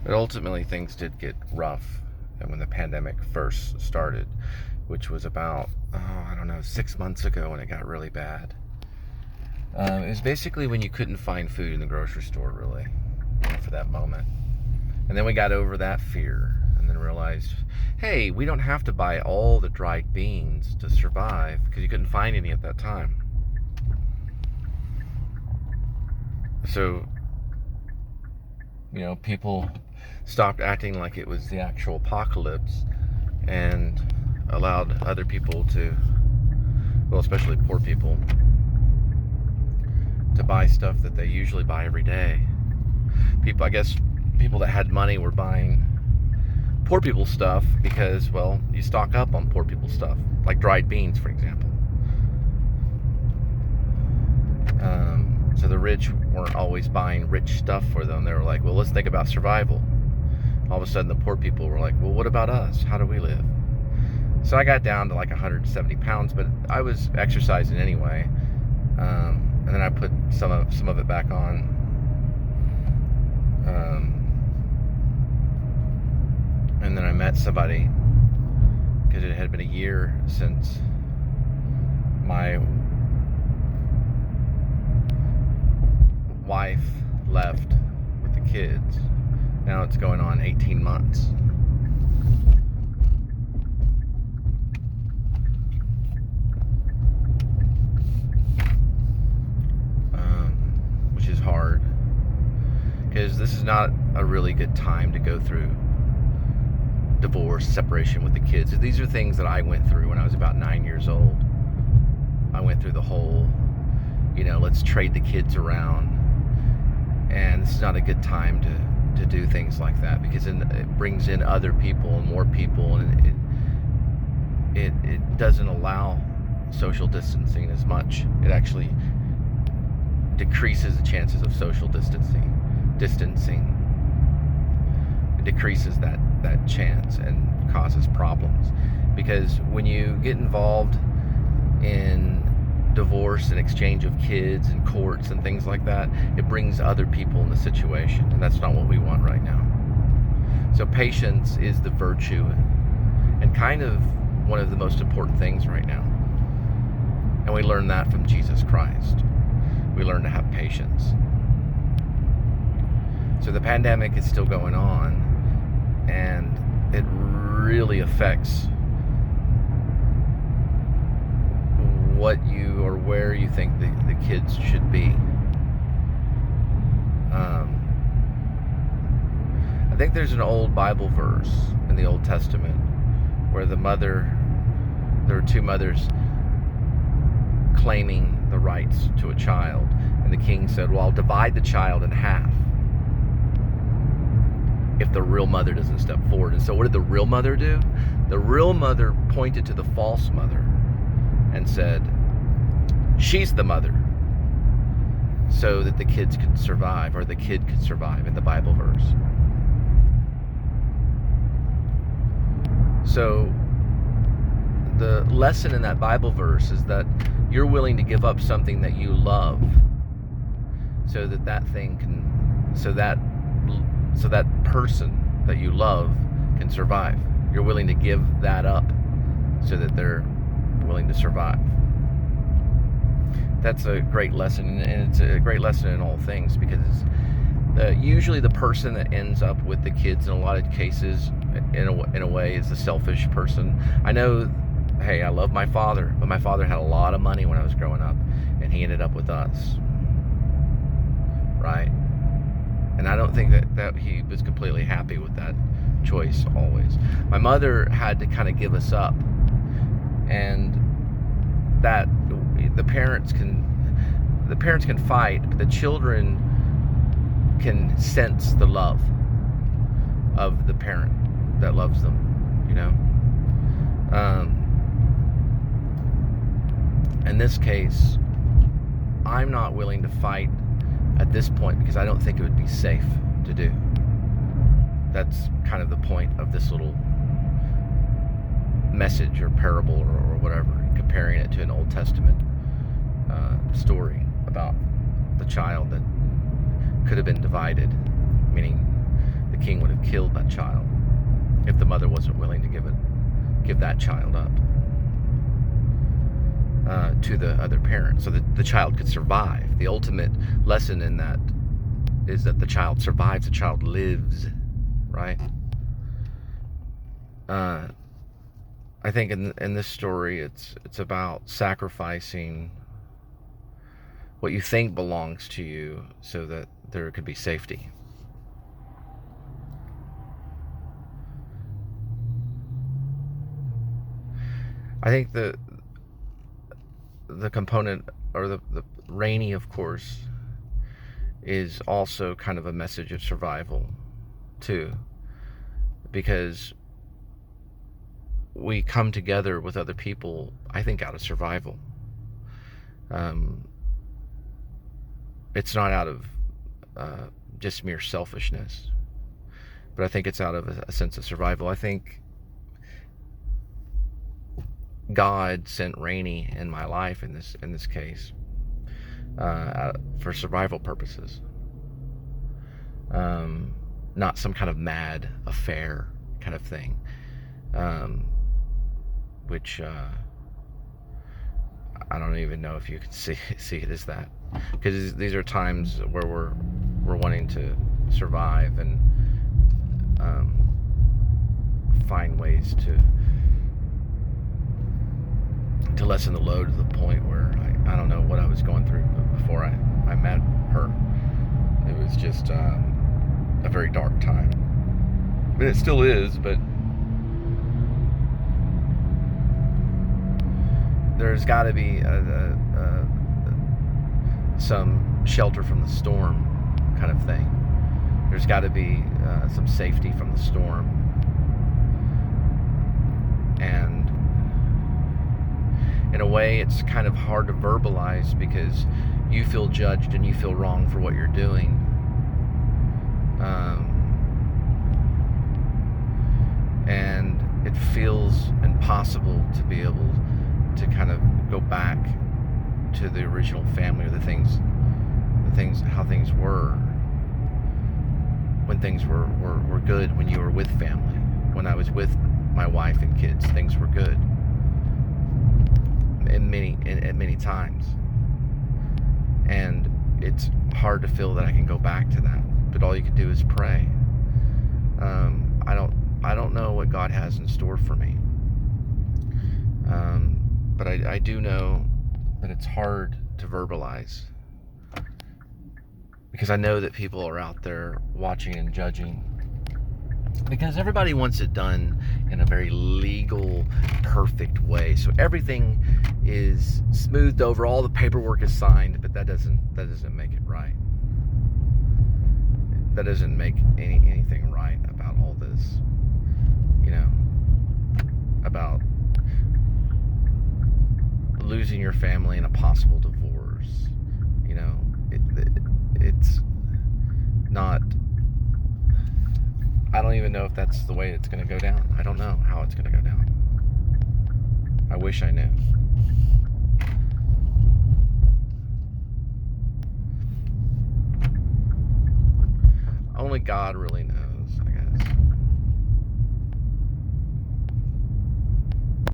But ultimately, things did get rough when the pandemic first started, which was about, 6 months ago when it got really bad. It was basically when you couldn't find food in the grocery store, really, for that moment. And then we got over that fear and then realized, hey, we don't have to buy all the dried beans to survive because you couldn't find any at that time. So, people stopped acting like it was the actual apocalypse and allowed other people to, well, especially poor people, to buy stuff that they usually buy every day. People that had money were buying poor people's stuff because, well, you stock up on poor people's stuff, like dried beans, for example. So the rich weren't always buying rich stuff for them. They were like, well, let's think about survival. All of a sudden, the poor people were like, well, what about us? How do we live? So I got down to like 170 pounds, but I was exercising anyway. And then I put some of it back on. And then I met somebody, because it had been a year since my wife left with the kids. Now it's going on 18 months. Which is hard, because this is not a really good time to go through divorce, separation with the kids. These are things that I went through when I was about 9 years old. I went through the whole, let's trade the kids around. And this is not a good time to do things like that, because it brings in other people and more people, and it doesn't allow social distancing as much. It actually decreases the chances of social distancing. It decreases that chance and causes problems, because when you get involved in divorce and exchange of kids and courts and things like that, it brings other people in the situation, and that's not what we want right now. So patience is the virtue and kind of one of the most important things right now, and we learn that from Jesus Christ. We learn to have patience. So the pandemic is still going on, and it really affects what you or where you think the kids should be. I think there's an old Bible verse in the Old Testament where there were two mothers claiming the rights to a child, and the king said, well, I'll divide the child in half if the real mother doesn't step forward. And so what did the real mother do? The real mother pointed to the false mother and said, she's the mother, so that the kids could survive, or the kid could survive, in the Bible verse. So the lesson in that Bible verse is that you're willing to give up something that you love so that person that you love can survive. You're willing to give that up so that they're willing to survive. That's a great lesson, and it's a great lesson in all things, because usually the person that ends up with the kids in a lot of cases, in a way, is the selfish person. I know, hey, I love my father, but my father had a lot of money when I was growing up, and he ended up with us, right? And I don't think that he was completely happy with that choice always. My mother had to kind of give us up, and that the parents can fight, but the children can sense the love of the parent that loves them, in this case, I'm not willing to fight at this point because I don't think it would be safe to do. That's kind of the point of this little message or parable or whatever, comparing it to an Old Testament story about the child that could have been divided, meaning the king would have killed that child if the mother wasn't willing to give that child up to the other parent so that the child could survive. The ultimate lesson in that is that the child survives, the child lives, right? I think in this story, it's about sacrificing what you think belongs to you so that there could be safety. I think the component, or the Rainy, of course, is also kind of a message of survival too, because we come together with other people, I think, out of survival. It's not out of just mere selfishness, but I think it's out of a sense of survival. I think God sent Rainy in my life in this case for survival purposes, not some kind of mad affair kind of thing, which I don't even know if you can see it as that, because these are times where we're wanting to survive and find ways to lessen the load to the point where I don't know what I was going through before I met her. It was just a very dark time. I mean, it still is, but there's got to be some shelter from the storm kind of thing. There's got to be some safety from the storm. And in a way, it's kind of hard to verbalize because you feel judged and you feel wrong for what you're doing. And it feels impossible to be able to kind of go back to the original family, or the things, how things were when things were good, when you were with family. When I was with my wife and kids, things were good. At many times, and it's hard to feel that I can go back to that. But all you can do is pray. I don't know what God has in store for me, but I do know that it's hard to verbalize, because I know that people are out there watching and judging, because everybody wants it done in a very legal, perfect way. So everything is smoothed over, all the paperwork is signed, but that doesn't make it right. That doesn't make anything right about all this, about losing your family in a possible divorce. It's not. I don't even know if that's the way it's going to go down. I don't know how it's going to go down. I wish I knew. Only God really knows.